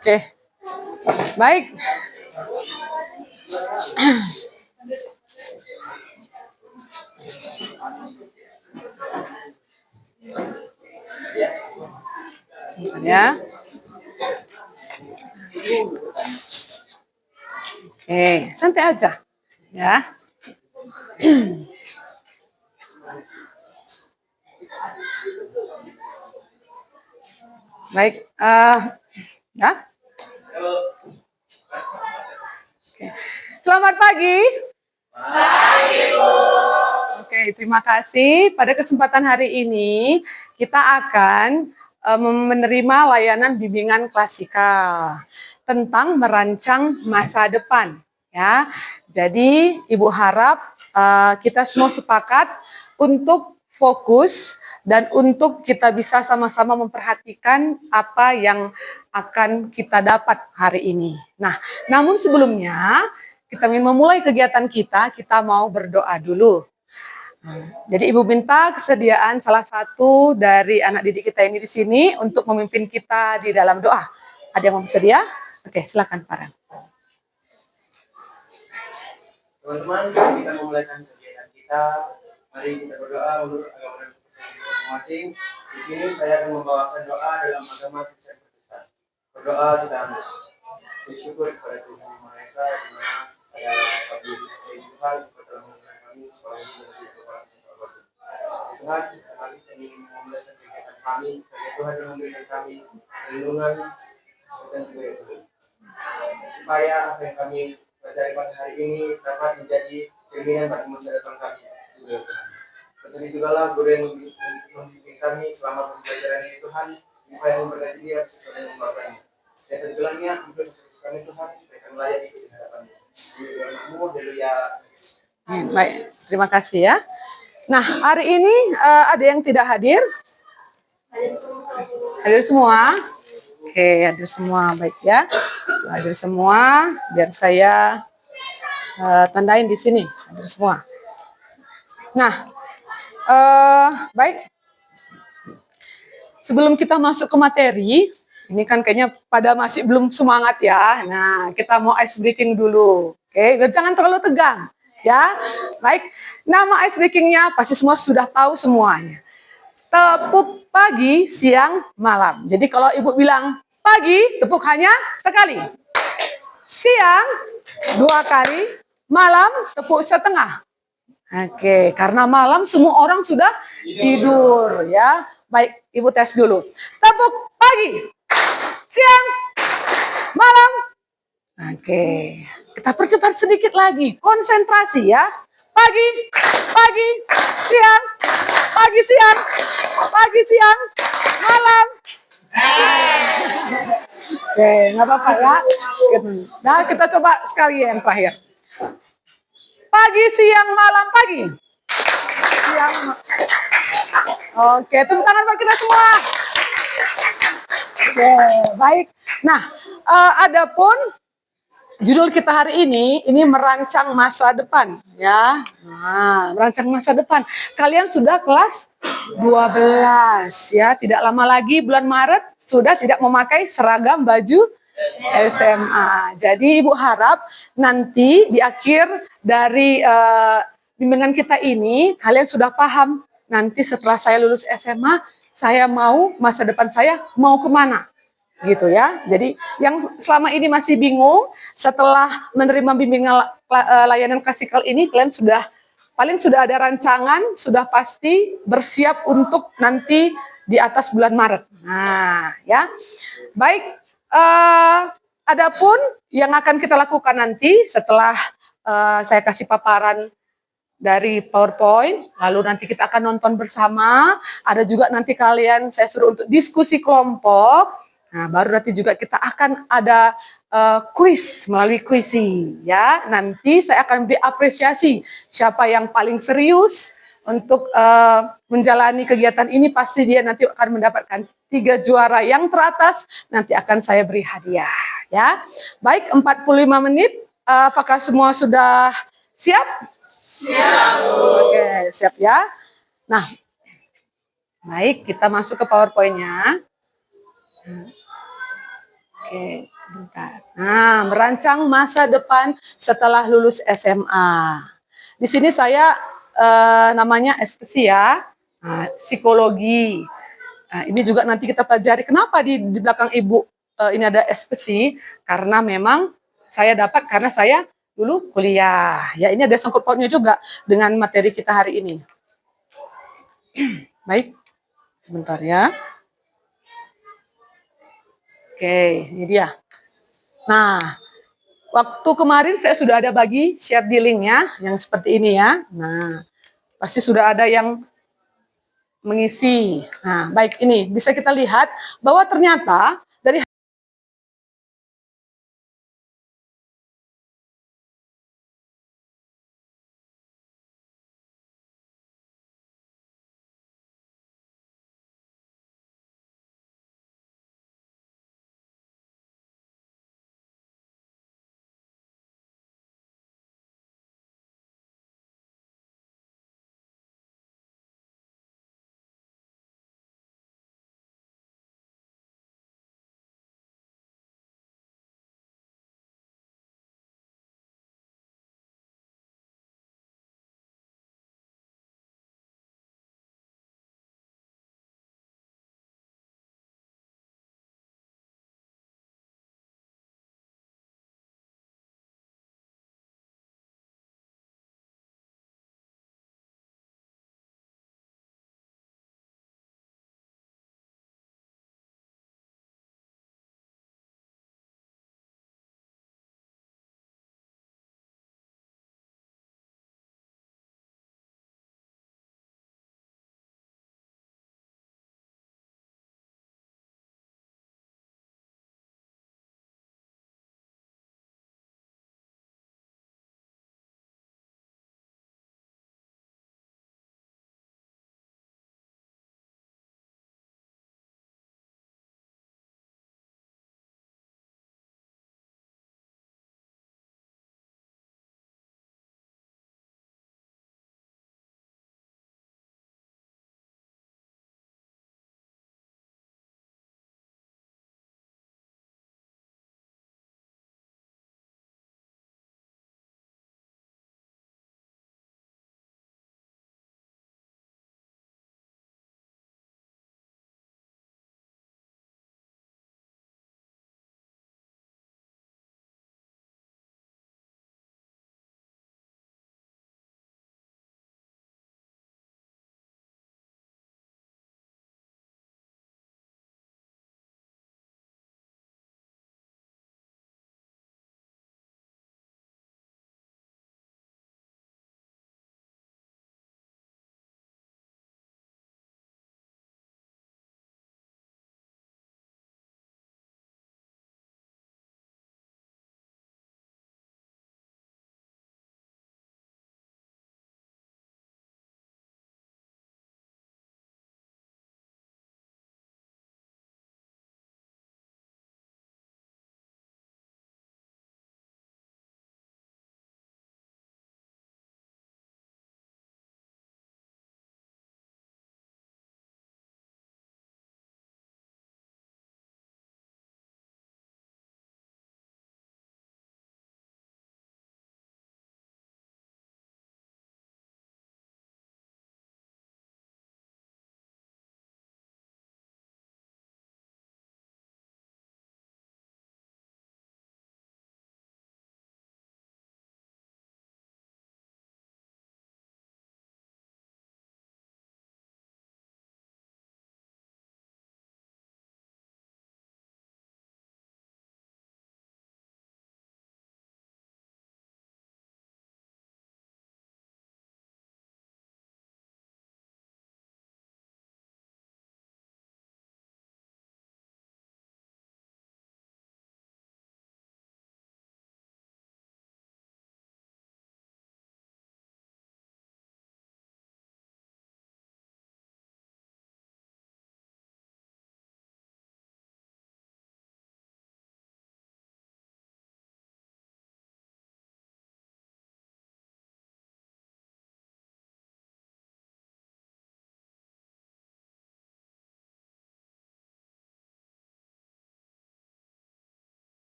Oke, baik. Ya. Oke, santai aja. Ya. Baik, ya. Oke. Selamat pagi. Pagi, Bu. Oke, terima kasih. Pada kesempatan hari ini kita akan menerima layanan bimbingan klasikal tentang merancang masa depan. Ya, jadi Ibu harap kita semua sepakat untuk fokus dan untuk kita bisa sama-sama memperhatikan apa yang akan kita dapat hari ini. Nah, namun sebelumnya kita ingin memulai kegiatan kita mau berdoa dulu. Jadi Ibu minta kesediaan salah satu dari anak didik kita ini di sini untuk memimpin kita di dalam doa. Ada yang mau bersedia? Oke, silakan Pak Ran. Teman-teman, kita memulaikan kegiatan kita. Mari kita berdoa menurut agama dan masing-masing. Di sini saya akan membawakan doa dalam agama Kristen Protestan. Berdoa kita bersyukur kepada Tuhan Yang Maha Esa, di mana pada pagi ini Tuhan telah menggunakan kami sebagai menjadi kepala sekolah. Tuhan, sekali kami memulaikan kegiatan kami, karena Tuhan yang memberikan kami perlindungan dan juga itu, supaya apa yang kami pelajari pada hari ini dapat menjadi cerminan bagi masa depan kami. Jadi juga lah guru yang membimbing kami selama pembelajaran ini Tuhan, supaya memberkati dia sesuai dengan membawanya. Dan segalanya untuk kami Tuhan supaya kami layak hidup di hadapan-Mu. Haleluya. Baik, terima kasih ya. Nah, hari ini ada yang tidak hadir? Hadir semua? Oke, hadir semua, baik ya. Hadir semua, biar saya tandain di sini, hadir semua. Nah, baik. Sebelum kita masuk ke materi, ini kan kayaknya pada masih belum semangat ya. Nah, kita mau ice breaking dulu. Oke, jangan terlalu tegang ya. Baik, nama ice breakingnya pasti semua sudah tahu semuanya. Tepuk pagi, siang, malam. Jadi kalau Ibu bilang pagi, tepuk hanya sekali. Siang, 2 kali. Malam, tepuk setengah. Oke, karena malam semua orang sudah tidur ya. Baik, Ibu tes dulu. Tepuk pagi, siang, malam. Oke, kita percepat sedikit lagi. Konsentrasi ya. Pagi, pagi, siang, pagi, siang, pagi, siang, malam. Oke, nggak apa-apa ya. Nah, kita coba sekali yang terakhir. Pagi, siang, malam, pagi. Siang. Oke, tepuk tangan buat kita semua. Oke, baik. Nah, adapun judul kita hari ini merancang masa depan, ya. Nah, merancang masa depan. Kalian sudah kelas 12, ya. Tidak lama lagi bulan Maret sudah tidak memakai seragam baju SMA. Jadi Ibu harap nanti di akhir dari bimbingan kita ini kalian sudah paham nanti setelah saya lulus SMA saya mau masa depan saya mau kemana gitu ya. Jadi yang selama ini masih bingung setelah menerima bimbingan layanan klasikal ini kalian sudah paling sudah ada rancangan, sudah pasti bersiap untuk nanti di atas bulan Maret. Nah, ya. Baik, adapun yang akan kita lakukan nanti setelah saya kasih paparan dari PowerPoint, lalu nanti kita akan nonton bersama, ada juga nanti kalian saya suruh untuk diskusi kelompok. Nah, baru nanti juga kita akan ada kuis melalui kuisi ya. Nanti saya akan beri apresiasi siapa yang paling serius untuk menjalani kegiatan ini, pasti dia nanti akan mendapatkan 3 juara yang teratas, nanti akan saya beri hadiah ya. Baik, 45 menit, apakah semua sudah siap? Siap. Oke, siap ya. Nah, baik, kita masuk ke PowerPoint-nya. Oke, sebentar. Nah, merancang masa depan setelah lulus SMA. Di sini saya namanya SPSI ya, nah, psikologi. Nah, ini juga nanti kita pelajari. Kenapa di belakang ibu ini ada SPSI? Karena memang saya dapat karena saya dulu kuliah. Ya, ini ada sangkut pautnya juga dengan materi kita hari ini. Baik, sebentar ya. Oke, ini dia. Nah, waktu kemarin saya sudah ada bagi share di linknya yang seperti ini ya. Nah, pasti sudah ada yang mengisi. Nah, baik ini bisa kita lihat bahwa ternyata dari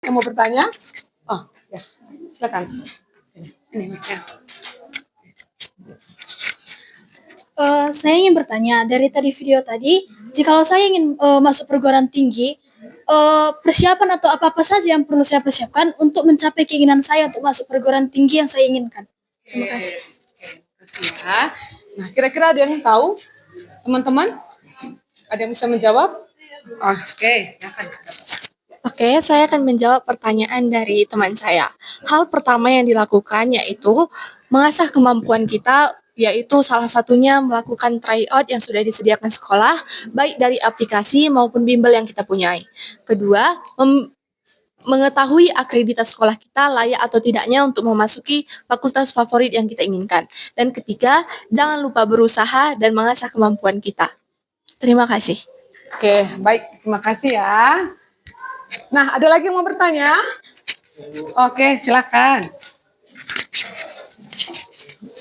Yang mau bertanya? Oh, ya, silakan. Ini ya. Saya ingin bertanya, dari tadi video tadi, jikalau saya ingin masuk perguruan tinggi, persiapan atau apa-apa saja yang perlu saya persiapkan untuk mencapai keinginan saya untuk masuk perguruan tinggi yang saya inginkan? Terima kasih. Ya. Nah, kira-kira ada yang tahu, teman-teman? Ada yang bisa menjawab? Oke, silakan. Oke, saya akan menjawab pertanyaan dari teman saya. Hal pertama yang dilakukan yaitu mengasah kemampuan kita, yaitu salah satunya melakukan tryout yang sudah disediakan sekolah, baik dari aplikasi maupun bimbel yang kita punyai. Kedua, mengetahui akreditas sekolah kita layak atau tidaknya untuk memasuki fakultas favorit yang kita inginkan. Dan ketiga, jangan lupa berusaha dan mengasah kemampuan kita. Terima kasih. Oke, baik. Terima kasih ya. Nah, ada lagi yang mau bertanya? Oke, silakan.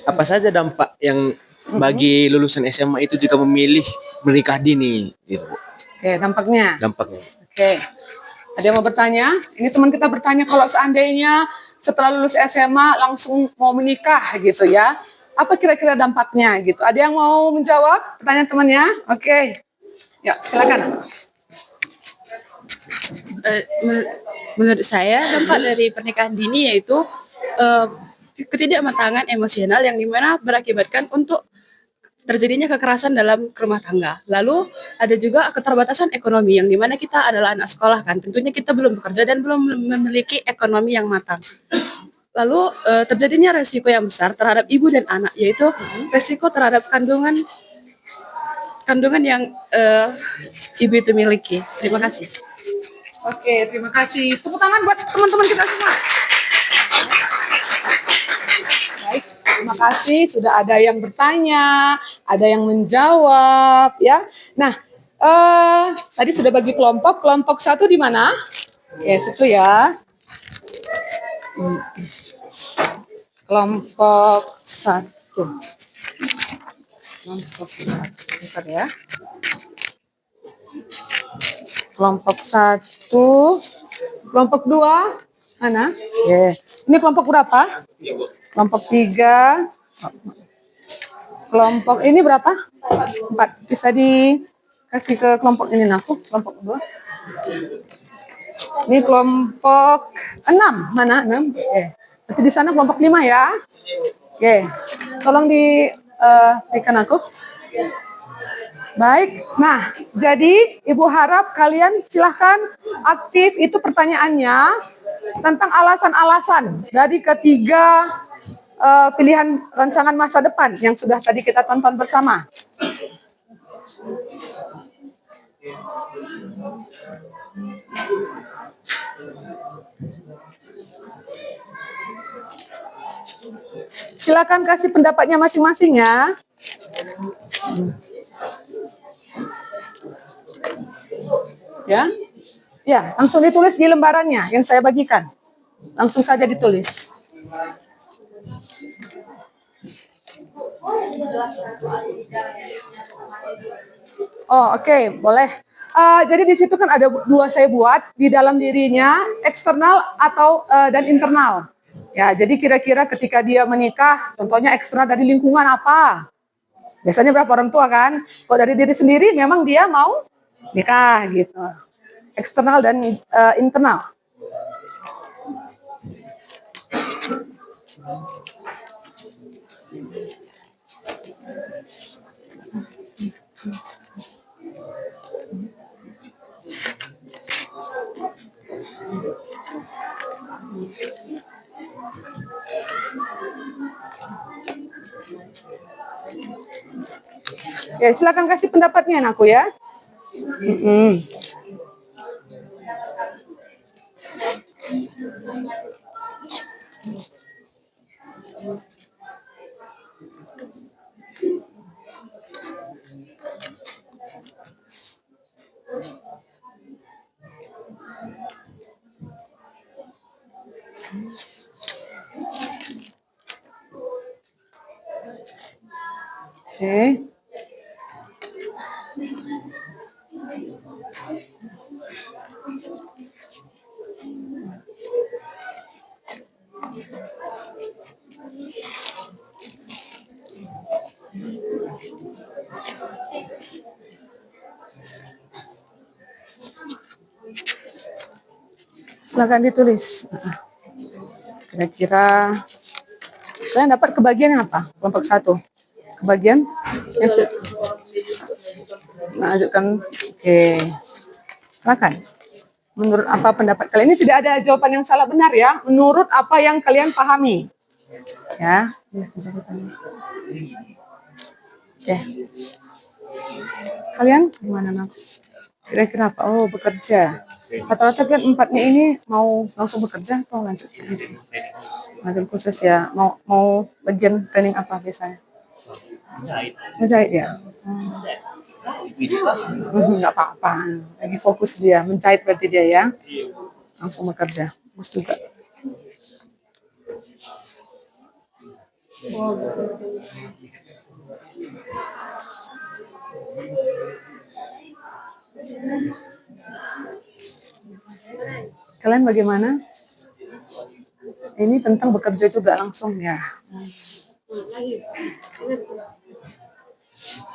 Apa saja dampak yang bagi lulusan SMA itu jika memilih menikah dini gitu, Bu? Oke, dampaknya. Dampaknya. Oke. Ada yang mau bertanya? Ini teman kita bertanya kalau seandainya setelah lulus SMA langsung mau menikah gitu ya. Apa kira-kira dampaknya gitu? Ada yang mau menjawab pertanyaan temannya? Oke. Ya, silakan. Menurut saya dampak dari pernikahan dini yaitu ketidakmatangan emosional yang dimana berakibatkan untuk terjadinya kekerasan dalam rumah tangga. Lalu ada juga keterbatasan ekonomi yang dimana kita adalah anak sekolah kan, tentunya kita belum bekerja dan belum memiliki ekonomi yang matang. Lalu terjadinya resiko yang besar terhadap ibu dan anak, yaitu resiko terhadap kandungan yang ibu itu miliki. Terima kasih. Oke, terima kasih. Tepuk tangan buat teman-teman kita semua. Baik, terima kasih. Sudah ada yang bertanya, ada yang menjawab, ya. Nah, tadi sudah bagi kelompok. Kelompok 1 di mana? Oke, situ ya. Kelompok 1. Kelompok 1. Bentar ya. Kelompok 1, kelompok 2, mana? Oke. Ini kelompok berapa? Kelompok 3. Kelompok ini berapa? 4. Bisa dikasih ke kelompok ini aku, kelompok 2. Ini kelompok 6. Mana? 6. Oke. Berarti di sana kelompok 5 ya. Oke. Tolong diberikan aku. Baik, nah jadi Ibu harap kalian silahkan aktif, itu pertanyaannya tentang alasan-alasan dari ketiga pilihan rancangan masa depan yang sudah tadi kita tonton bersama. Silakan kasih pendapatnya masing-masing ya. Ya, ya, langsung ditulis di lembarannya yang saya bagikan. Langsung saja ditulis. Oh, oke, boleh. Jadi di situ kan ada 2 saya buat di dalam dirinya, eksternal atau dan internal. Ya, jadi kira-kira ketika dia menikah, contohnya eksternal dari lingkungan apa? Biasanya berapa orang tua kan? Kalau dari diri sendiri memang dia mau nikah gitu. Eksternal dan internal. Ya, silakan kasih pendapatnya anakku ya. Oke. Silakan ditulis. Kira-kira kalian dapat kebagian yang apa? Kelompok 1. Kebagian yang menunjukkan. Oke. Silakan. Menurut apa pendapat kalian? Ini tidak ada jawaban yang salah benar ya. Menurut apa yang kalian pahami. Ya. Oke. Kalian gimana nak? Kira-kira apa? Oh, bekerja. Rata-rata kan 4-nya ini mau langsung bekerja atau lanjut? Lanjut khusus ya. Mau bagian training apa biasanya? Menjahit ya. Nggak apa-apa. Lagi fokus dia. Menjahit berarti dia ya. Langsung bekerja. Bagus juga. Kalian bagaimana? Ini tentang bekerja juga langsung ya.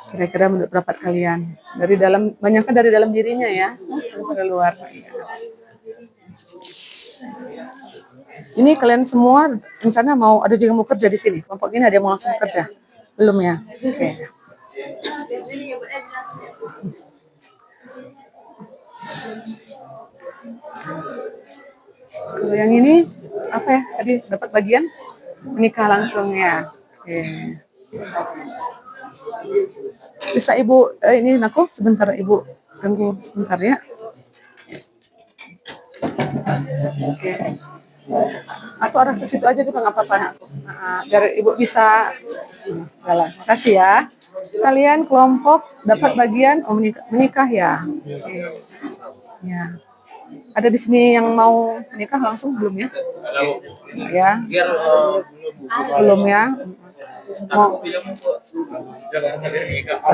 Kira-kira menurut pendapat kalian dari dalam, banyaknya dari dalam dirinya ya, dari luar. Ini kalian semua rencana mau ada juga mau kerja di sini. Kelompok ini ada yang mau langsung kerja? Belum ya? Oke. Kalau yang ini apa ya? Tadi dapat bagian menikah langsung ya. Oke. Bisa Ibu ini aku sebentar Ibu tunggu sebentar ya. Oke. Atau arah ke situ aja juga nggak apa-apa nak. Biar Ibu bisa jalan. Makasih ya. Kalian kelompok dapat bagian menikah ya. Oke. Ya. Ada di sini yang mau menikah langsung belum ya? Ya. Belum ya. Mau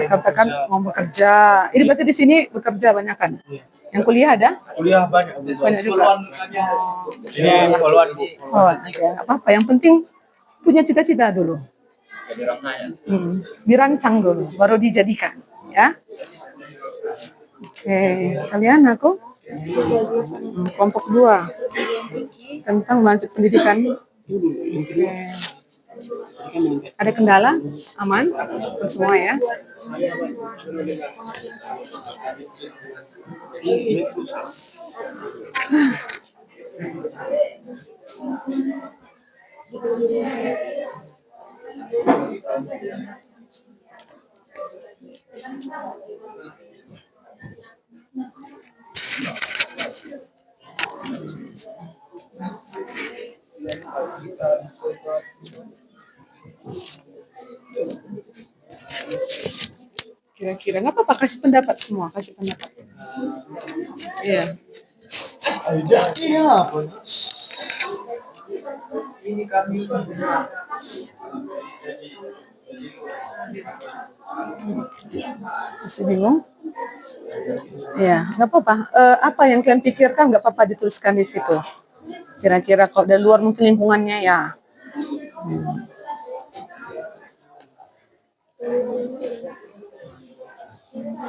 katakan mau bekerja. Ini berarti di sini bekerja banyak kan? Yang kuliah ada? Kuliah banyak. Banyak juga. Ini followan Ibu. Oh, oke. Apa-apa. Yang penting punya cita-cita dulu. Dirancang dulu, baru dijadikan. Ya. Oke. Kalian aku? Kelompok 2. Tentang lanjut pendidikan. Oke. Ada kendala? Aman? Semua ya? Kira-kira nggak apa-apa, kasih pendapat semua, kasih pendapat. Iya. Ini kami Masih bingung? Iya, nggak apa-apa. Apa yang kalian pikirkan nggak apa-apa dituliskan di situ. Kira-kira kalau dari luar mungkin lingkungannya ya.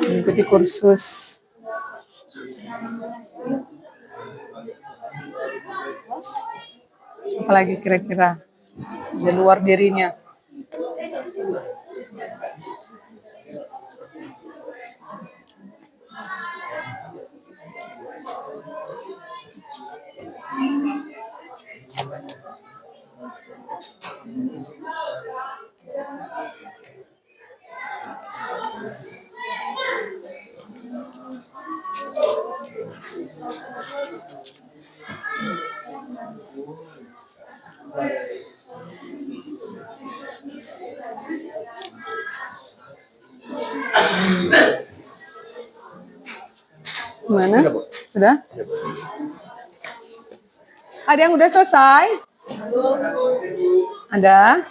Mengikuti kursus. Apalagi kira-kira di luar dirinya. Gimana? Sudah? Ada yang udah selesai? Ada?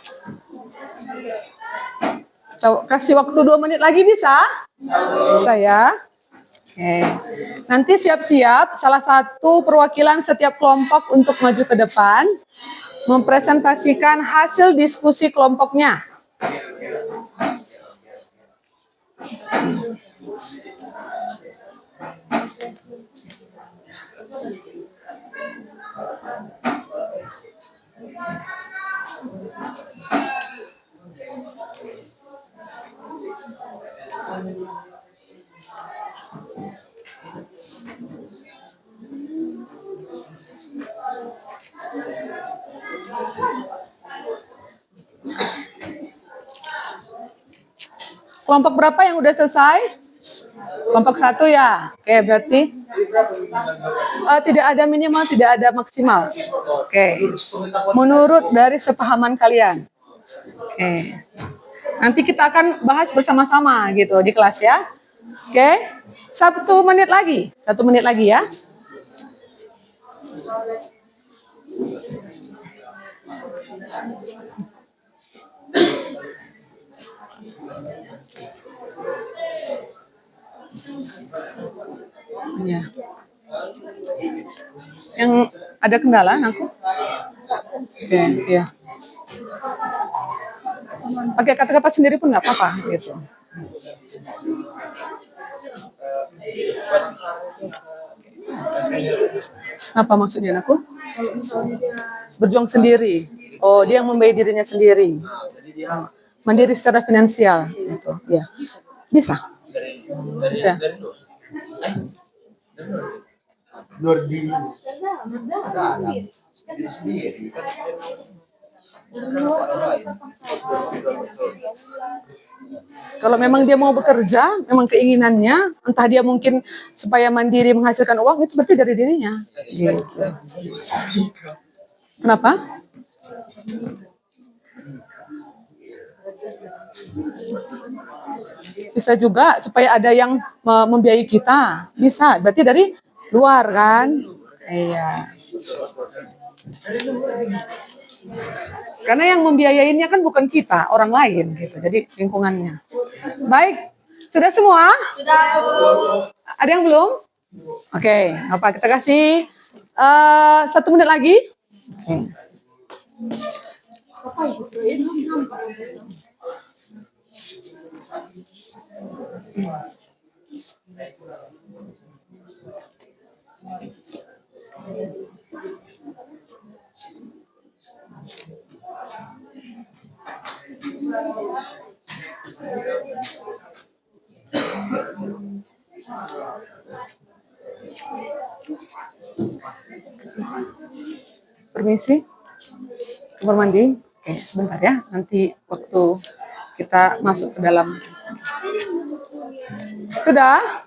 Kasih waktu 2 menit lagi bisa? Bisa ya? Oke. Nanti siap-siap salah satu perwakilan setiap kelompok untuk maju ke depan mempresentasikan hasil diskusi kelompoknya. Kelompok berapa yang udah selesai? Kelompok 1 ya. Oke, berarti tidak ada minimal, tidak ada maksimal. Oke. Menurut dari sepahaman kalian. Oke. Nanti kita akan bahas bersama-sama gitu di kelas ya. Oke. 1 menit lagi. 1 menit lagi ya. Ya. Yang ada kendala aku? Oke, ya. Pakai kata-kata sendiri pun nggak apa-apa gitu. Apa maksudnya aku? Berjuang sendiri. Oh, dia yang membiayai dirinya sendiri. Mandiri secara finansial gitu. Ya. Bisa. Bisa. Kalau memang dia mau bekerja, memang keinginannya, entah dia mungkin supaya mandiri menghasilkan uang, itu berarti dari dirinya. Gitu. Kenapa? Bisa juga supaya ada yang membiayai kita. Bisa, berarti dari luar kan? Iya. Karena yang membiayainya kan bukan kita, orang lain gitu. Jadi lingkungannya. Baik, sudah semua? Sudah. Ada yang belum? Oke, apa kita kasih 1 menit lagi? Permisi, kamar mandi. Oke, sebentar ya. Nanti waktu kita masuk ke dalam. Sudah?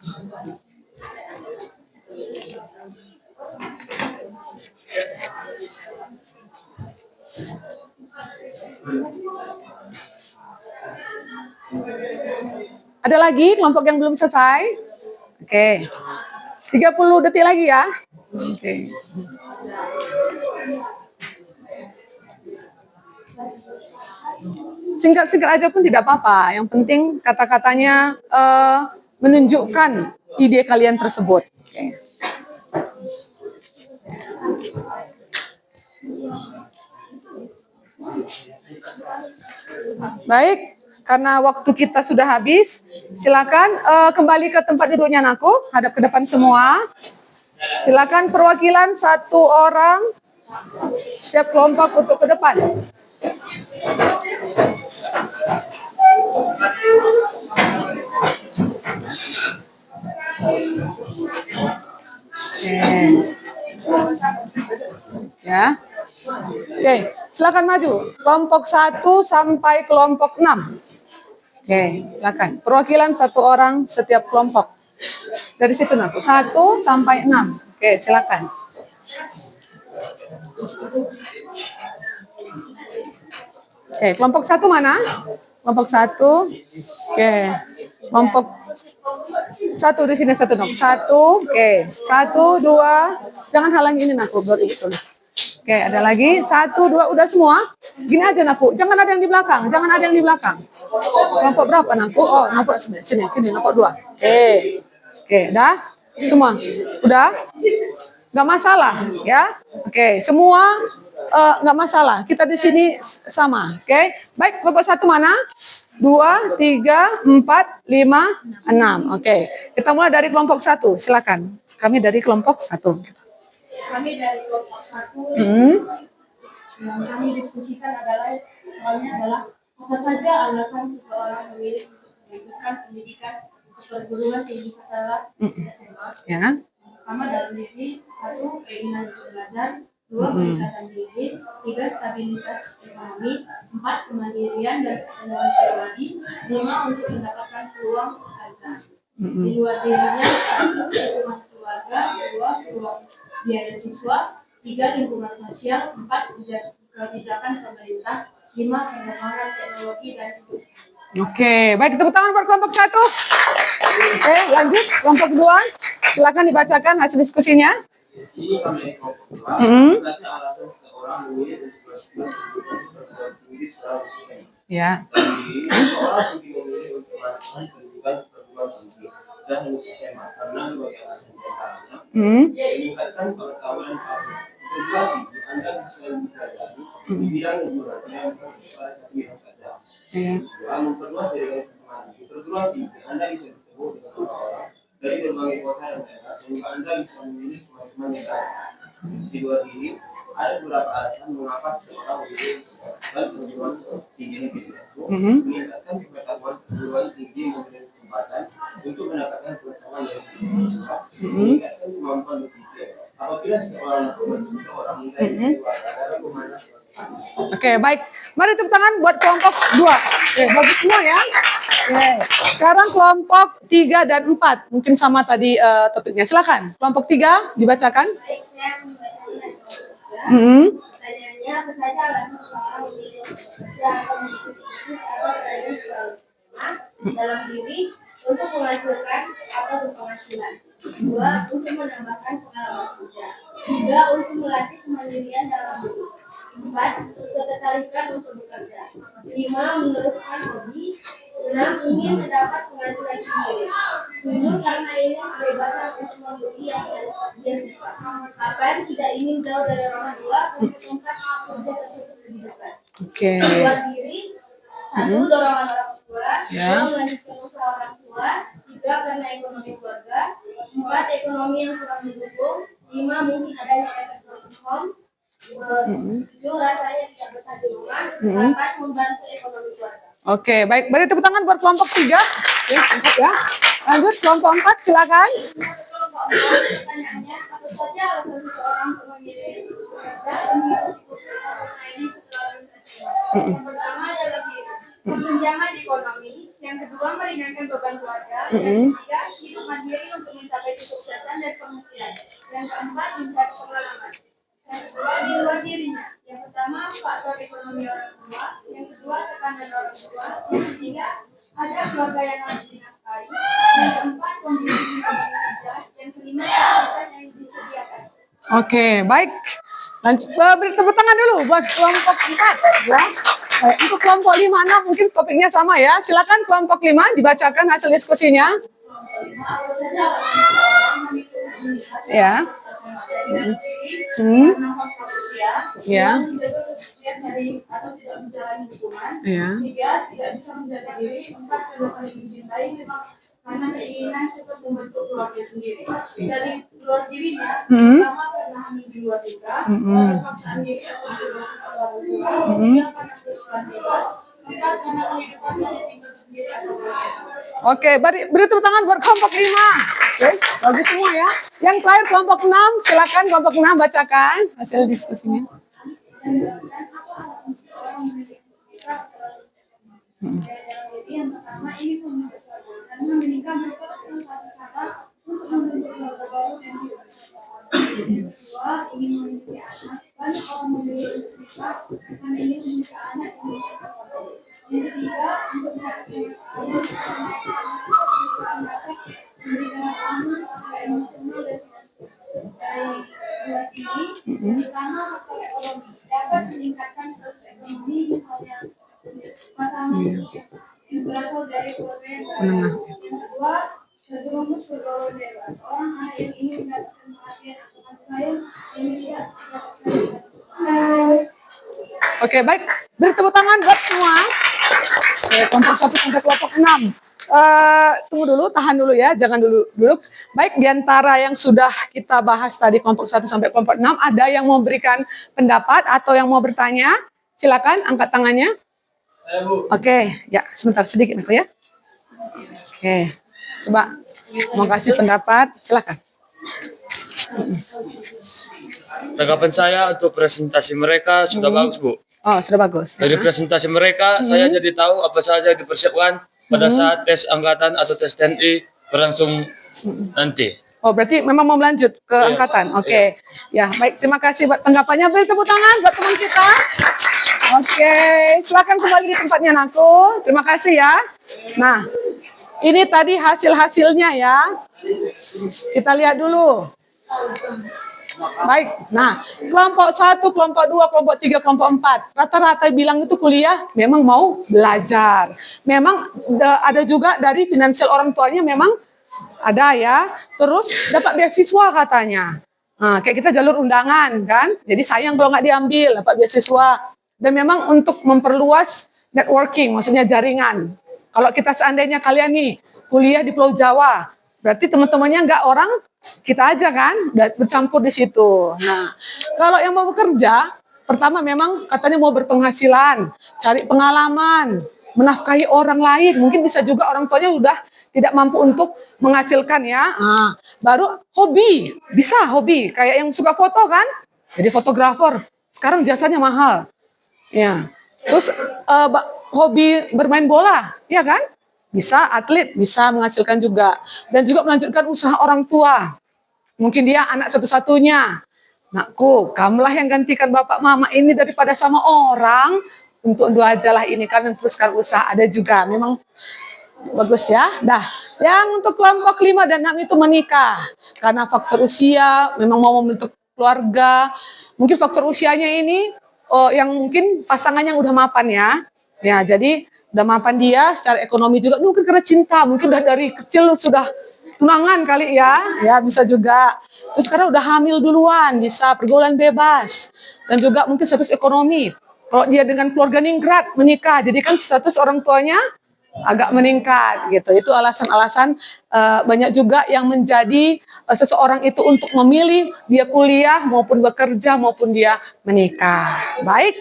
Ada lagi kelompok yang belum selesai? Oke. 30 detik lagi ya. Oke. Singkat-singkat aja pun tidak apa-apa. Yang penting kata-katanya menunjukkan ide kalian tersebut. Oke. Baik, karena waktu kita sudah habis, silakan kembali ke tempat duduknya Naku, hadap ke depan semua. Silakan perwakilan 1 orang setiap kelompok untuk ke depan. Ya. Oke, silakan maju. Kelompok 1 sampai kelompok 6. Oke, silakan. Perwakilan 1 orang setiap kelompok. Dari situ Naku, 1 sampai 6. Oke, silakan. Oke, kelompok 1 mana? Kelompok 1. Oke. Kelompok 1 di sini 1 Naku. 1. Oke. 1, 2. Jangan halangi ini Naku, baru tulis. Oke, ada lagi. 1, 2, udah semua? Gini aja Naku, jangan ada yang di belakang, jangan ada yang di belakang. Kelompok berapa Naku? Oh, kelompok sini, kelompok 2. Oke, dah? Semua? Udah? Nggak masalah, ya? Oke, semua nggak masalah. Kita di sini sama, oke? Baik, kelompok 1 mana? 2, 3, 4, 5, 6. Oke, kita mulai dari kelompok 1. Silakan. Kami dari kelompok 1. Kami dari kelompok 1 yang kami diskusikan adalah apa saja alasan seseorang memilih untuk melanjutkan pendidikan ke perguruan tinggi setelah SMA. Ya. Pertama dalam diri, 1 keinginan untuk belajar, 2 peningkatan diri, 3 stabilitas ekonomi, 4 kemandirian dan perkembangan pribadi, 5 untuk mendapatkan peluang pekerjaan. Di luar dirinya, 1 lingkungan keluarga, 2 peluang biaya siswa, 3 lingkungan sosial, 4 kebijakan pemerintah, 5 pengembangan teknologi dan industri. Oke, baik, tepuk tangan buat kelompok 1. Oke, lanjut kelompok 2. Silakan dibacakan hasil diskusinya. Di sini kami dari kelompok 2, saja alasan seseorang memilih untuk bersekolah di perguruan tinggi setelah selesai. Ya. Dan diri, seseorang lebih memilih untuk melanjutkan pendidikan perguruan tinggi setelah lulus SMA karena berbagai alasan diantaranya meningkatkan pengetahuan kamu. Kedua, Anda bisa mempelajari di bidang lingkungan yang pada satu bidang saja. Kedua, memperluas jaringan pertemanan. Di perguruan tinggi, Anda bisa bertemu dengan orang-orang dari berbagai kota dan daerah sehingga Anda bisa memilih teman-teman yang baik. Di luar diri, ada beberapa alasan mengapa seseorang memilih dan perguruan tinggi lebih itu meningkatkan pengetahuan perguruan tinggi memberi kesempatan untuk mendapatkan pengetahuan yang lebih cepat, meningkatkan kemampuan berpikir. Apabila seorang orang dari kemana. Oke, baik. Mari tepuk tangan buat kelompok 2. Oke, bagus semua ya. Oke. Sekarang kelompok 3 dan 4. Mungkin sama tadi topiknya. Silakan. Kelompok 3 dibacakan. Baik, saya membacakan pertanyaannya, apa saja alasan seseorang memilih yang mengikuti atau dalam diri untuk menghasilkan atau berpenghasilan. 2 untuk menambahkan pengalaman kerja. 3 untuk melatih kemandirian dalam hidup. 4 ketertarikan untuk bekerja. 5 meneruskan hobi. 6 ingin mendapat penghasilan sendiri. 7 karena ingin kebebasan untuk membeli yang dia suka. 8 tidak ingin jauh dari orang tua untuk tempat kerja tersebut lebih dekat. Oke. Luar diri, 1 dorongan orang tua, 2 Ya. melanjutkan usaha orang tua, 3 karena ekonomi keluarga, 4 ekonomi yang kurang mendukung, 5 mungkin adanya efek home, 7 rasanya tidak betah di rumah, 8 membantu ekonomi keluarga. Oke, baik. Beri tepuk tangan buat kelompok 3. Ya, angkat ya. Lanjut kelompok 4, silakan. Kelompok 4, pertanyaannya, apa saja alasan seseorang untuk memilih bekerja dan mengikuti kursus training setelah lulus SMA? Yang pertama adalah tunjangan ekonomi, yang kedua meringankan beban keluarga, yang ketiga hidup mandiri untuk mencapai kesuksesan dan penghasilan, yang keempat mencari pengalaman, yang kedua di luar dirinya, yang pertama faktor ekonomi orang tua, yang kedua tekanan orang tua, yang ketiga ada keluarga yang harus dinafkahi, yang keempat kondisi lingkungan kerja, yang kelima fasilitas yang disediakan. Oke, baik. Lanjut, beri tepuk tangan dulu buat kelompok 4. Ya. Untuk kelompok 5, 6 mungkin topiknya sama ya. Silakan kelompok 5 dibacakan hasil diskusinya. Apa saja orang Ya. karena faktor usia, Ya. menjaga kesulitan dari atau tidak menjalani hubungan, Ya. 3 tidak bisa menjaga diri, 4 tidak saling mencintai, 5 karena keinginan cepat membentuk keluarga sendiri. Dari luar dirinya, pertama karena hamil di luar nikah, karena paksaan diri atau jodoh orang tua, 3 karena kebutuhan bebas, 4 karena kehidupan hanya tinggal sendiri atau berbeda. Oke, beri tepuk tangan buat kelompok 5. Oke, bagus semua ya. Yang terakhir kelompok 6, silakan kelompok 6 bacakan hasil diskusinya. Yang pertama ini karena menikah merupakan satu syarat untuk membentuk keluarga baru yang hidup bersama. Yang kedua ingin memiliki anak, banyak orang memilih untuk nikah karena ingin memiliki anak yang bisa bekerja. Yang ketiga untuk menghadapi masalah memberikan aman secara emosional dan finansial. Dari luar diri, yang pertama faktor ekonomi dapat meningkatkan status ekonomi, misalnya pasangan yang berasal dari keluarga yang kaya. Yang kedua, terjerumus pergaulan bebas. Seorang anak yang ingin mendapatkan perhatian atau kasih sayang yang tidak mendapatkan. Oke, baik. Beri tepuk tangan buat semua. Oke, kelompok 1 sampai kelompok 6. Tunggu dulu, tahan dulu ya, jangan dulu duduk. Baik, diantara yang sudah kita bahas tadi kelompok 1 sampai kelompok 6, ada yang mau berikan pendapat atau yang mau bertanya? Silakan angkat tangannya. Oke, ya sebentar sedikit aku ya. Oke, coba mau kasih pendapat, silakan. Tanggapan saya untuk presentasi mereka sudah bagus, Bu. Oh, sudah bagus. Dari presentasi mereka, saya jadi tahu apa saja yang dipersiapkan pada saat tes angkatan atau tes TNI berlangsung nanti. Oh, berarti memang mau melanjut ke Iya, angkatan. Pak. Oke. Ya, baik. Terima kasih buat tanggapannya. Beri tepuk tangan buat teman kita. Oke, silakan kembali di tempatnya, Naku. Terima kasih ya. Nah, ini tadi hasil-hasilnya ya. Kita lihat dulu. Baik, nah kelompok 1, kelompok 2, kelompok 3, kelompok 4 rata-rata bilang itu kuliah memang mau belajar. Memang ada juga dari finansial orang tuanya memang ada ya. Terus dapat beasiswa katanya. Nah, kayak kita jalur undangan kan. Jadi sayang kalau nggak diambil, dapat beasiswa. Dan memang untuk memperluas networking, maksudnya jaringan. Kalau kita seandainya kalian nih kuliah di Pulau Jawa, berarti teman-temannya nggak orang kita aja kan, bercampur di situ. Nah, kalau yang mau bekerja, pertama memang katanya mau berpenghasilan, cari pengalaman, menafkahi orang lain. Mungkin bisa juga orang tuanya udah tidak mampu untuk menghasilkan ya. Nah, baru hobi, bisa hobi. Kayak yang suka foto kan, jadi fotografer. Sekarang jasanya mahal. Ya, terus hobi bermain bola, ya kan? Bisa atlet, bisa menghasilkan juga. Dan juga melanjutkan usaha orang tua. Mungkin dia anak satu-satunya. Nakku, kamulah yang gantikan bapak mama ini daripada sama orang. Untuk dua ajalah ini, kami teruskan usaha. Ada juga, memang bagus ya. Dah, yang untuk kelompok 5 dan 6 itu menikah. Karena faktor usia, memang mau membentuk keluarga. Mungkin faktor usianya ini, yang mungkin pasangannya udah mapan ya. Ya, jadi udah mapan dia secara ekonomi juga, mungkin karena cinta, mungkin udah dari kecil sudah tunangan kali ya, ya bisa juga. Terus sekarang udah hamil duluan, bisa pergaulan bebas, dan juga mungkin status ekonomi. Kalau dia dengan keluarga ningrat menikah, jadi kan status orang tuanya agak meningkat gitu. Itu alasan-alasan banyak juga yang menjadi seseorang itu untuk memilih dia kuliah maupun bekerja maupun dia menikah. Baik,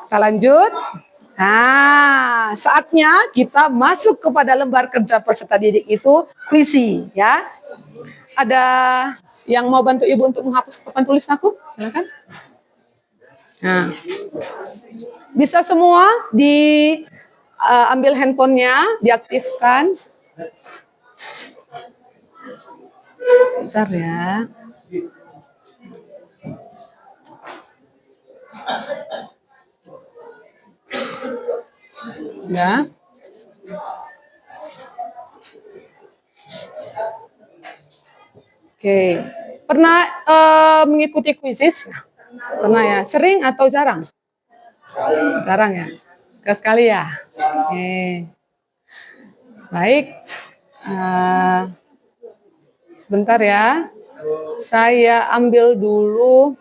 kita lanjut. Nah, saatnya kita masuk kepada lembar kerja peserta didik itu kuisi ya. Ada yang mau bantu ibu untuk menghapus papan tulis aku? Silakan. Nah, bisa semua diambil handphonenya, diaktifkan. Bentar ya. Ya. Oke. Pernah mengikuti kuisis? Pernah ya. Sering atau jarang? Jarang ya. Sekali ya. Oke. Baik. Sebentar ya. Saya ambil dulu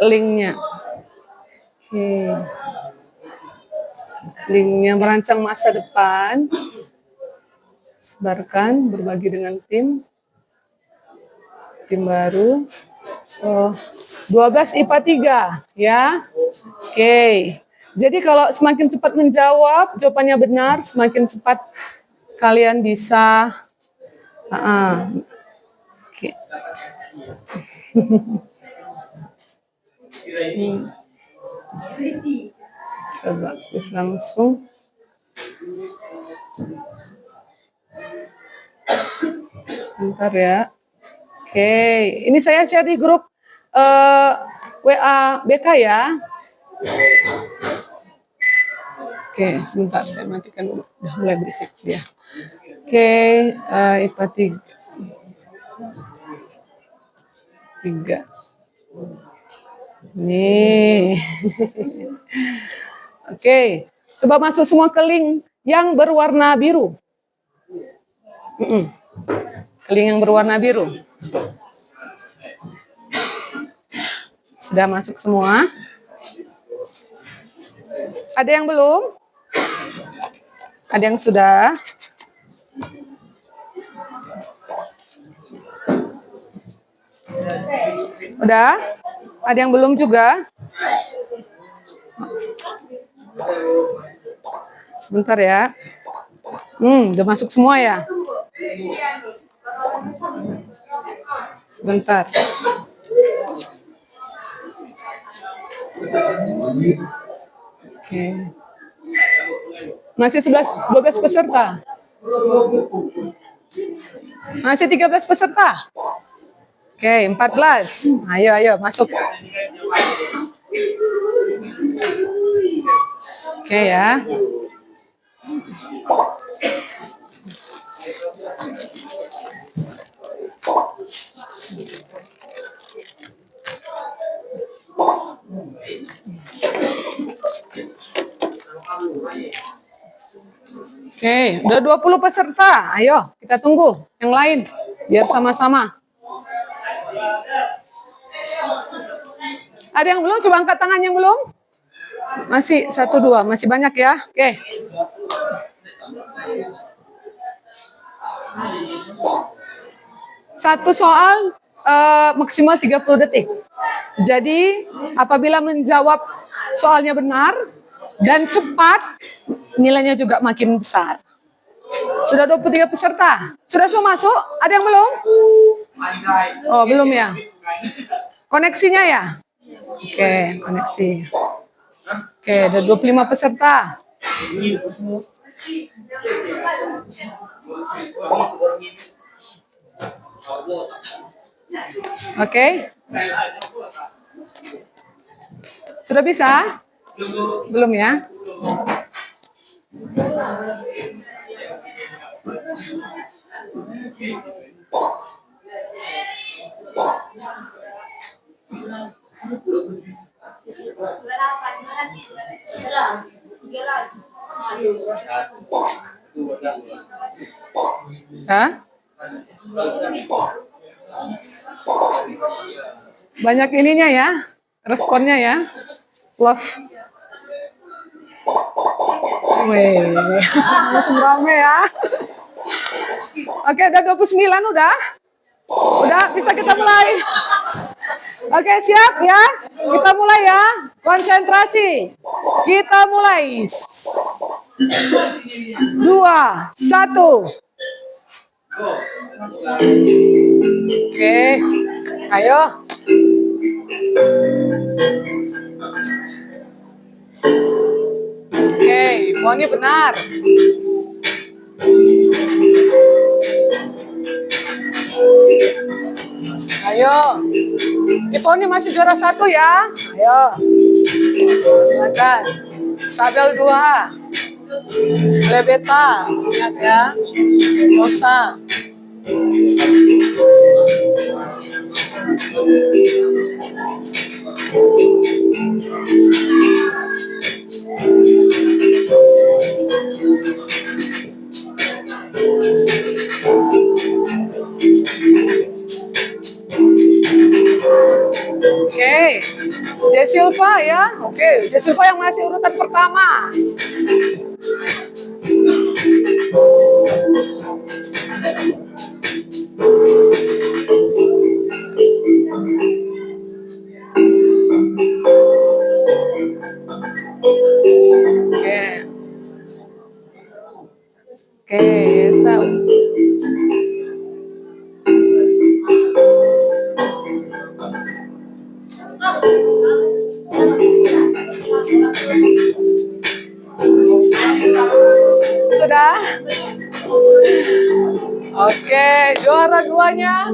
linknya. Oke. Linknya merancang masa depan. Sebarkan, berbagi dengan tim baru. 12 IPA 3 ya. Oke. Jadi kalau semakin cepat menjawab, jawabannya benar, semakin cepat kalian bisa Oke. Coba terus langsung. Bentar ya. Oke, ini saya share di grup WA BK ya. Oke, sebentar saya matikan dulu. Udah mulai berisik dia. Oke, IPA 3. Nih. Oke, coba masuk semua ke link yang berwarna biru. Ke link yang berwarna biru. Sudah masuk semua? Ada yang belum? Ada yang sudah? Udah? Ada yang belum juga? Sebentar ya. Udah masuk semua ya? Sebentar. Oke. Masih 12 peserta? Masih 13 peserta? Oke, 14. Ayo, masuk. Oke ya. Oke, udah 20 peserta. Ayo, kita tunggu yang lain biar sama-sama. Ada yang belum? Coba angkat tangan yang belum. Masih 1, 2, masih banyak ya. Oke. Satu soal maksimal 30 detik. Jadi apabila menjawab soalnya benar dan cepat, nilainya juga makin besar. Sudah 23 peserta. Sudah semua masuk? Ada yang belum? Oh, belum ya? Koneksinya ya? Oke, koneksi. Oke, ada 25 peserta. Oke. Sudah bisa? Belum ya? Hah? Banyak ininya ya, responnya ya. Love. Wih, langsung rame ya. Oke, udah 29 udah? Udah, bisa kita mulai. Oke, siap ya? Kita mulai ya. Konsentrasi. Kita mulai. 2, 1. Oke, ayo. Oke, Poni benar. Ayo. Ivoni masih juara 1 ya. Ayo. Silakan. Isabel 2. Beta. Ingat ya. Rosa. Oke, Jesilva ya. Oke, Jesilva yang masih urutan pertama. Oke. Oke, so. Sudah? Oke, juara 2-nya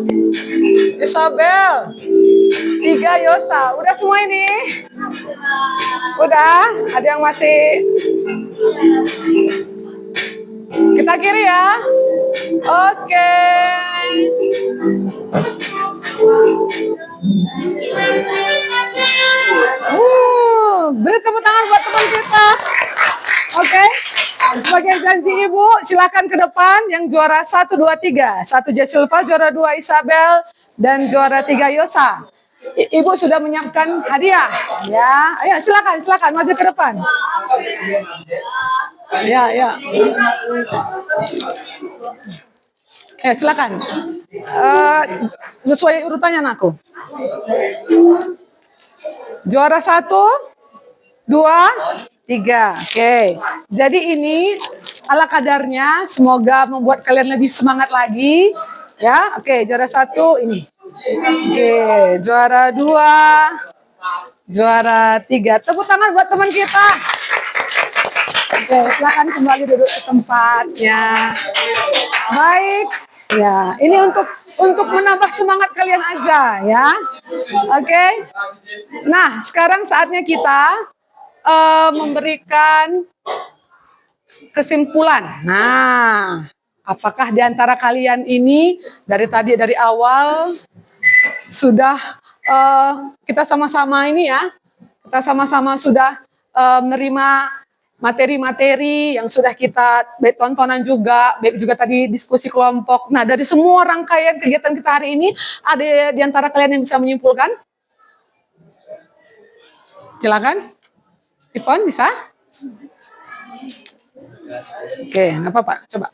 Isabel. 3 Yosa. Udah semua ini? Udah? Ada yang masih? Kita kiri ya. Oke. Beri tepuk tangan buat teman kita. Oke. Sebagai janji Ibu, silakan ke depan yang juara 1, 2, 3. 1 Jesilva, juara 2 Isabel, dan juara 3 Yosa. Ibu sudah menyiapkan hadiah. Ya, ayo silakan maju ke depan. Ya. Silakan. Sesuai urutannya anakku. Juara 1, 2, 3. Oke. Jadi ini ala kadarnya, semoga membuat kalian lebih semangat lagi. Ya, oke. Juara 1 ini. Oke, juara 2, juara 3. Tepuk tangan buat teman kita. Oke, silakan kembali duduk ke tempatnya. Baik. Ya, ini untuk menambah semangat kalian aja ya. Oke. Nah, sekarang saatnya kita memberikan kesimpulan. Nah, apakah di antara kalian ini dari awal sudah kita sama-sama ini ya, kita sama-sama sudah menerima materi-materi yang sudah kita baik tontonan juga, baik juga tadi diskusi kelompok. Nah, dari semua rangkaian kegiatan kita hari ini, ada di antara kalian yang bisa menyimpulkan? Silakan. Ipon bisa? Oke, nggak apa-apa. Coba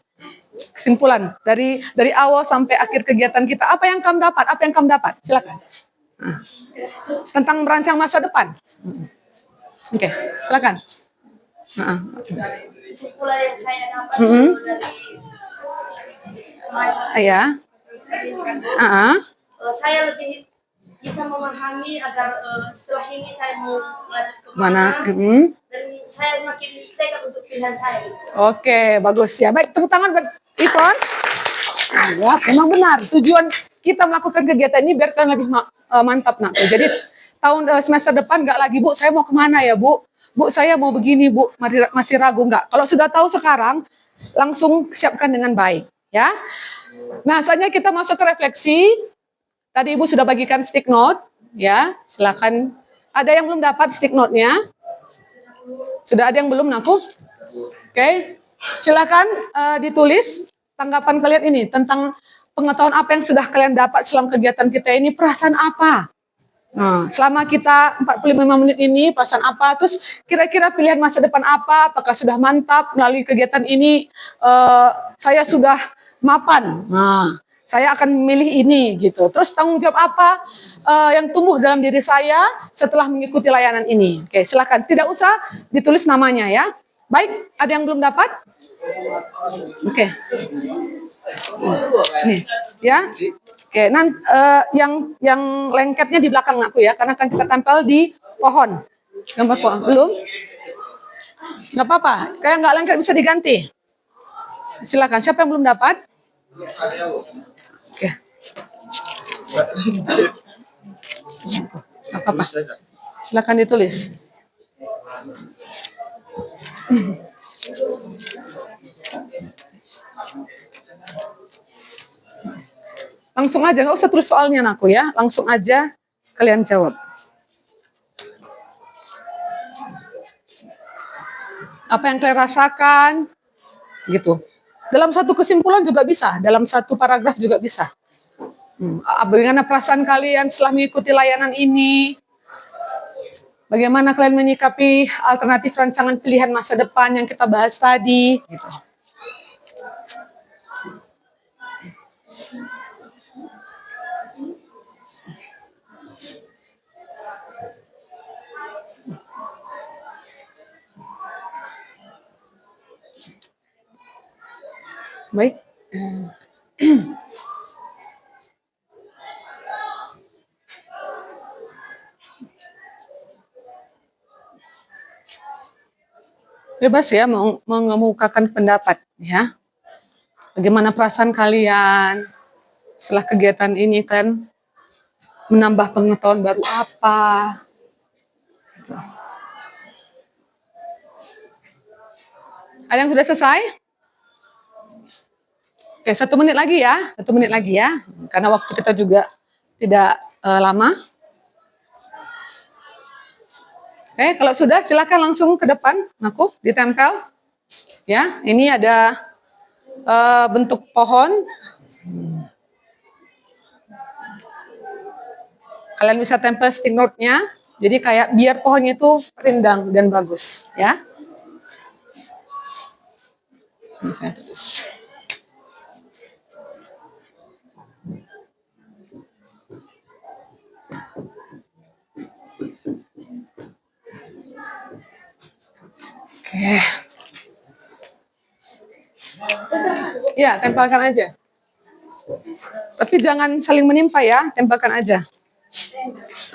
kesimpulan dari awal sampai akhir kegiatan kita. Apa yang kamu dapat? Apa yang kamu dapat? Silakan. Nah, tentang merancang masa depan. Oke, silakan. Nah. Kesimpulan yang saya dapat dari Ya. saya lebih bisa memahami agar setelah ini saya mau lanjut ke Mana? Dan saya makin tekad untuk pilihan saya. Oke, bagus ya. Baik, tepuk tangan buat Ipon. Ya, memang benar. Tujuan kita melakukan kegiatan ini biar kalian lebih mantap nak. Jadi semester depan nggak lagi, Bu, saya mau kemana ya, Bu? Bu, saya mau begini, Bu. Masih ragu nggak? Kalau sudah tahu sekarang, langsung siapkan dengan baik, ya. Nah, saatnya kita masuk ke refleksi. Tadi Ibu sudah bagikan stick note, ya. Silakan. Ada yang belum dapat stick note-nya? Sudah ada yang belum, Naku? Oke. Silakan ditulis tanggapan kalian ini tentang pengetahuan apa yang sudah kalian dapat selama kegiatan kita ini, perasaan apa? Nah, selama kita 45 menit ini, perasaan apa? Terus kira-kira pilihan masa depan apa? Apakah sudah mantap melalui kegiatan ini? Saya sudah mapan. Nah, saya akan memilih ini gitu. Terus tanggung jawab apa yang tumbuh dalam diri saya setelah mengikuti layanan ini? Oke, silakan. Tidak usah ditulis namanya ya. Baik, ada yang belum dapat? Oke. Nih, ya. Oke, nanti yang lengketnya di belakang aku ya, karena akan kita tempel di pohon. Gambar pohon belum? Nggak apa-apa, kayak nggak lengket bisa diganti. Silakan. Siapa yang belum dapat? Oke. Nggak apa-apa. Silakan ditulis. Langsung aja, nggak usah tulis soalnya aku ya. Langsung aja kalian jawab. Apa yang kalian rasakan? Gitu. Dalam satu kesimpulan juga bisa, dalam satu paragraf juga bisa. Bagaimana perasaan kalian setelah mengikuti layanan ini? Bagaimana kalian menyikapi alternatif rancangan pilihan masa depan yang kita bahas tadi? Gitu. Baik. Bebas ya mengemukakan pendapat ya. Bagaimana perasaan kalian setelah kegiatan ini, kan menambah pengetahuan baru apa? Ada yang sudah selesai? Oke, 1 menit lagi ya. 1 menit lagi ya. Karena waktu kita juga tidak lama. Oke, kalau sudah silakan langsung ke depan, aku ditempel. Ya, ini ada bentuk pohon. Kalian bisa tempel stick note-nya. Jadi kayak biar pohonnya itu rindang dan bagus, ya. Ini saya tulis. Oke. Ya, tempelkan aja. Tapi jangan saling menimpa ya, tempelkan aja.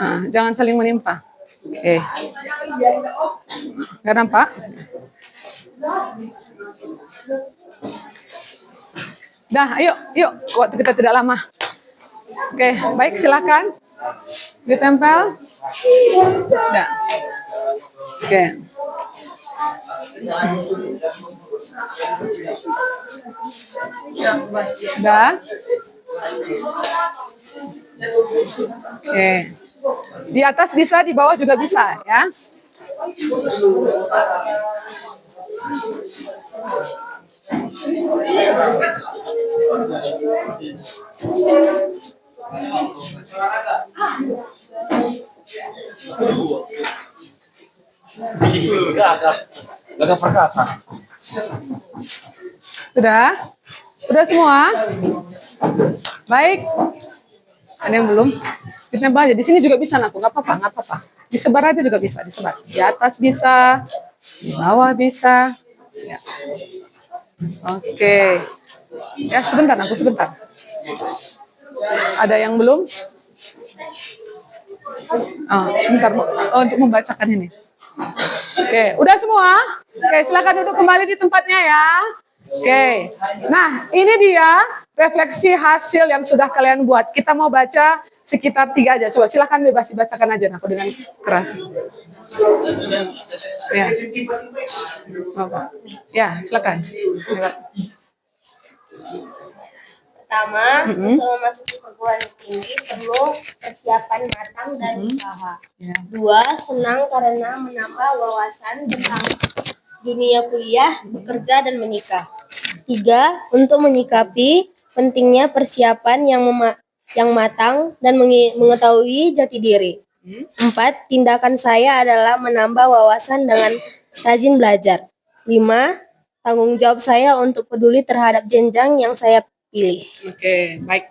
Nah, jangan saling menimpa. Oke. Nggak nampak? Dah, ayo, yuk. Waktu kita tidak lama. Oke, baik, silakan. Ditempel. Dah. Oke. Dah. Oke. Di atas bisa, di bawah juga bisa, ya. Gagah perkasa. Sudah? Sudah semua? Baik. Ada yang belum? Ditempel aja. Di sini juga bisa, aku. Nggak apa-apa, nggak apa-apa. Disebar aja juga bisa, disebar. Di atas bisa, di bawah bisa. Ya. Oke. Ya, sebentar, aku sebentar. Ada yang belum? Oh, sebentar. Oh, untuk membacakan ini. Oke, udah semua? Oke, silakan duduk kembali di tempatnya ya. Oke, nah ini dia refleksi hasil yang sudah kalian buat. Kita mau baca sekitar 3 aja. Coba silakan bebas dibacakan aja, aku dengan keras. Ya, ya silakan. Pertama, kalau masuk ke perguruan tinggi perlu persiapan matang dan usaha. Ya. 2, senang karena menambah wawasan tentang dunia kuliah, bekerja, dan menikah. 3, untuk menyikapi pentingnya persiapan yang matang dan mengetahui jati diri. 4, tindakan saya adalah menambah wawasan dengan rajin belajar. 5, tanggung jawab saya untuk peduli terhadap jenjang yang saya pilih. Oke, baik.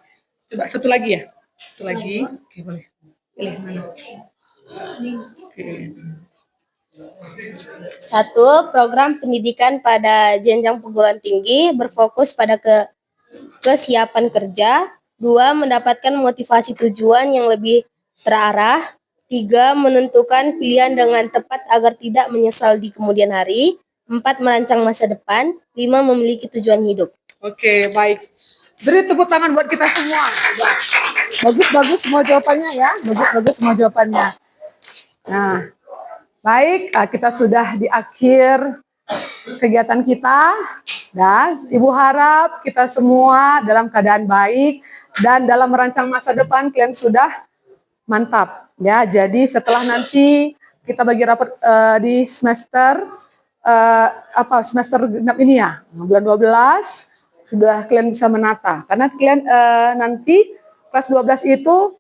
Coba satu lagi ya. Satu lagi. Oke, boleh. Pilih mana? Oke. 1, program pendidikan pada jenjang perguruan tinggi berfokus pada kesiapan kerja. 2, mendapatkan motivasi tujuan yang lebih terarah. 3, menentukan pilihan dengan tepat agar tidak menyesal di kemudian hari. 4, merancang masa depan. 5, memiliki tujuan hidup. Oke, baik. Beri tepuk tangan buat kita semua. Bagus-bagus semua jawabannya ya. Bagus-bagus semua jawabannya. Nah, baik, kita sudah di akhir kegiatan kita. Dan Ibu harap kita semua dalam keadaan baik dan dalam merancang masa depan kalian sudah mantap. Ya, jadi setelah nanti kita bagi rapot di semester semester genap ini ya, bulan 12 sudah kalian bisa menata. Karena kalian nanti kelas 12 itu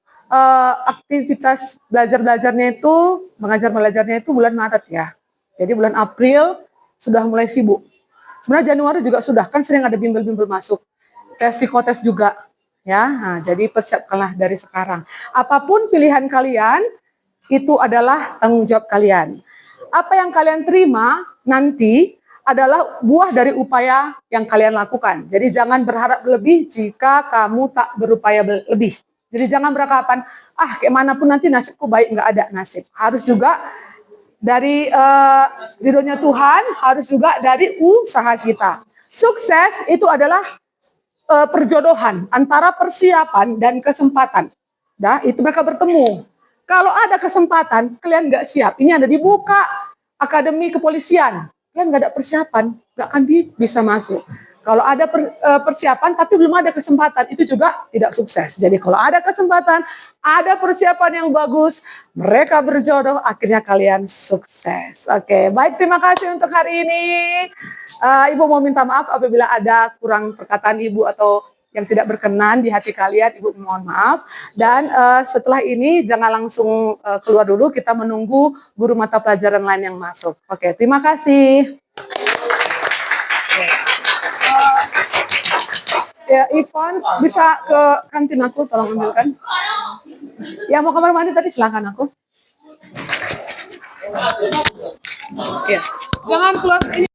aktivitas belajarnya itu, mengajar-belajarnya itu bulan Maret ya. Jadi bulan April sudah mulai sibuk. Sebenarnya Januari juga sudah, kan sering ada bimbel-bimbel masuk. Tes psikotes juga ya. Nah, jadi persiapkanlah dari sekarang. Apapun pilihan kalian, itu adalah tanggung jawab kalian. Apa yang kalian terima nanti adalah buah dari upaya yang kalian lakukan. Jadi jangan berharap lebih jika kamu tak berupaya lebih. Jadi jangan beranggapan, kayak manapun nanti nasibku baik, nggak ada nasib. Harus juga dari ridhonya Tuhan, harus juga dari usaha kita. Sukses itu adalah perjodohan antara persiapan dan kesempatan. Nah, itu mereka bertemu. Kalau ada kesempatan, kalian nggak siap. Ini ada dibuka akademi kepolisian. Kalian nggak ada persiapan, nggak akan bisa masuk. Kalau ada persiapan tapi belum ada kesempatan, itu juga tidak sukses. Jadi kalau ada kesempatan, ada persiapan yang bagus, mereka berjodoh, akhirnya kalian sukses. Oke, baik, terima kasih untuk hari ini. Ibu mau minta maaf apabila ada kurang perkataan Ibu atau yang tidak berkenan di hati kalian, Ibu mohon maaf. Dan setelah ini jangan langsung keluar dulu, kita menunggu guru mata pelajaran lain yang masuk. Oke, terima kasih. Ya, Ivan bisa ke kantin aku, tolong ambilkan. Ya, mau kamar mandi tadi silakan aku. Ya. Jangan keluar ini.